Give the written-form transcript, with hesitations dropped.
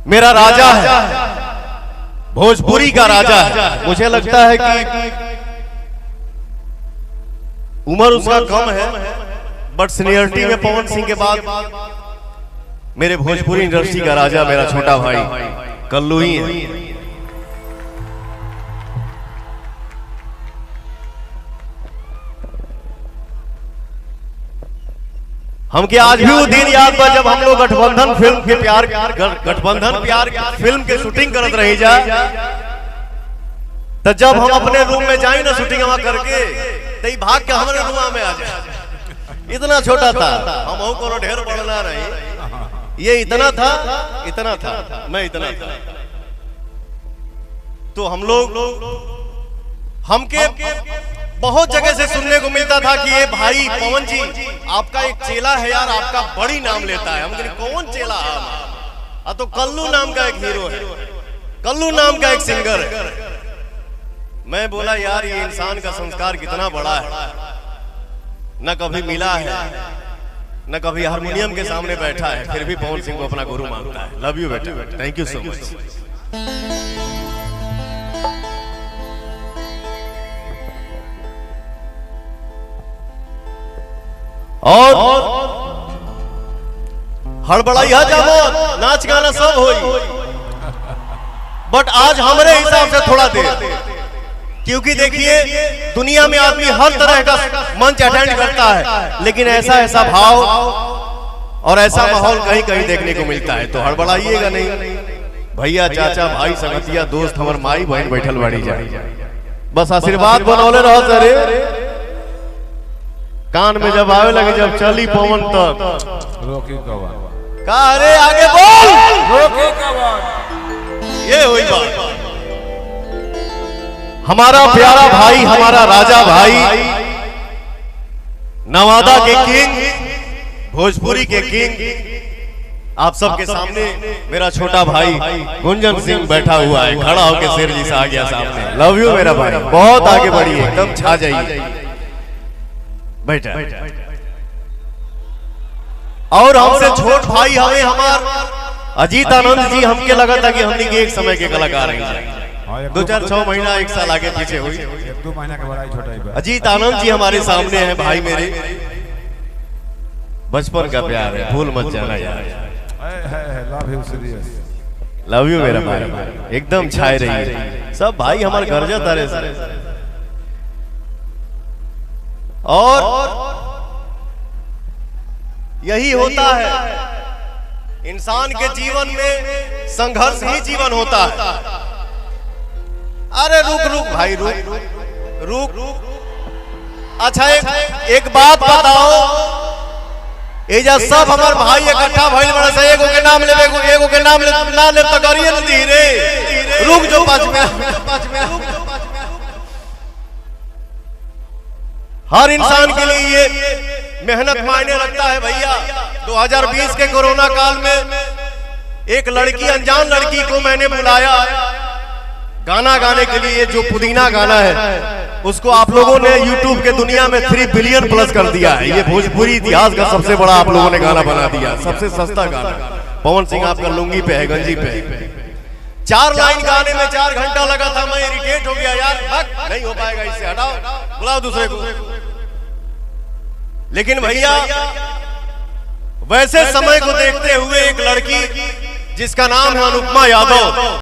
मेरा राजा है, भोजपुरी का राजा है। मुझे लगता है कि उम्र उसका कम है, बट सीनियरिटी में पवन सिंह के बाद मेरे भोजपुरी इंडस्ट्री का राजा मेरा छोटा भाई कल्लू ही है। हमके आज भी वो दिन याद बा जब हम लोग गठबंधन फिल्म के प्यार फिल्म के शूटिंग करत रही जा, तो जब हम अपने रूम में जाए ना शूटिंग वहां करके, तो भाग के हमारे रूम में आ जाए। इतना छोटा था हम, को ढेर बढ़ना नहीं, ये इतना था मैं इतना था। तो हम लोग हमके बहुत जगह से सुनने को मिलता था कि ये भाई पवन जी आपका एक चेला है यार, आपका बड़ी नाम लेता है। हम कहे कौन चेला है? तो कल्लू नाम का एक हीरो है, कल्लू नाम का एक सिंगर है। मैं बोला यार ये इंसान का संस्कार कितना बड़ा है, न कभी मिला है न कभी हारमोनियम के सामने बैठा है, फिर भी पवन सिंह को अपना गुरु मानता है। लव यू बेटा, थैंक यू सो मच। और हड़बड़ाई जामो नाच गाना सब होई, बट आज हमारे हिसाब से थोड़ा देर, क्योंकि देखिए दुनिया में आदमी हर तरह का मंच अटेंड करता है, लेकिन ऐसा भाव और ऐसा माहौल कहीं कहीं देखने को मिलता है। तो हड़बड़ाइएगा नहीं भैया, चाचा, भाई, संगतिया, दोस्त, हमार माई बहन बैठल बाड़ी जाए, बस आशीर्वाद बनौले रहो सरे। कान में जब आवे लगे जब चली पवन तक रोकी कवा का, अरे आगे बोल, रोकी कवा। ये हुई बात। हमारा प्यारा भाई, हमारा राजा भाई, नवादा के किंग, भोजपुरी के किंग, आप सबके सामने मेरा छोटा भाई गुंजन सिंह बैठा हुआ है, खड़ा होकर शेर जी से आ गया सामने। लव यू मेरा भाई, बहुत आगे बढ़िए, एकदम छा जाइए बैठा। और हमसे छोट भाई हमें हमार अजीत आनंद जी, हमके लगा था कि हमने के एक समय के कलाकार हैं, 2-4-6 महीना 1 साल आगे पीछे हुई, 1-2 महीना के बड़ा छोटा ही। अजीत आनंद जी हमारे सामने हैं, भाई मेरे बचपन का प्यार है, भूल मत जाना यार। लव यू मेरा भाई, एकदम छाए रही सब भाई हमारे घर जाता रहे। और यही होता है इंसान के जीवन में, संघर्ष ही जीवन होता है। अरे रुक भाई, रुक। अच्छा एक बात बताओ, एजा सब हमार भाई इकट्ठा भइल बड़ा से, एगो के नाम लेबे, एगो के नाम ना ले तो करिए न धीरे, रुक जो 5 मिनट। हर इंसान के लिए ये मेहनत मायने रखता है भैया। 2020 के कोरोना काल में एक लड़की, अनजान लड़की को मैंने बुलाया गाना गाने के लिए, जो पुदीना गाना है उसको आप लोगों ने YouTube के दुनिया में 3 बिलियन प्लस कर दिया है। ये भोजपुरी इतिहास का सबसे बड़ा आप लोगों ने गाना बना दिया, सबसे सस्ता गाना। पवन सिंह आपका लुंगी पे है, गंजी पे है। 4 लाइन गाने में 4 घंटा लगा था, मैं इरिटेट हो गया यार, नहीं हो पाएगा इससे, हटाओ, बुलाओ दूसरे को। लेकिन भैया वैसे समय को देखते हुए एक लड़की जिसका नाम है अनुपमा यादव,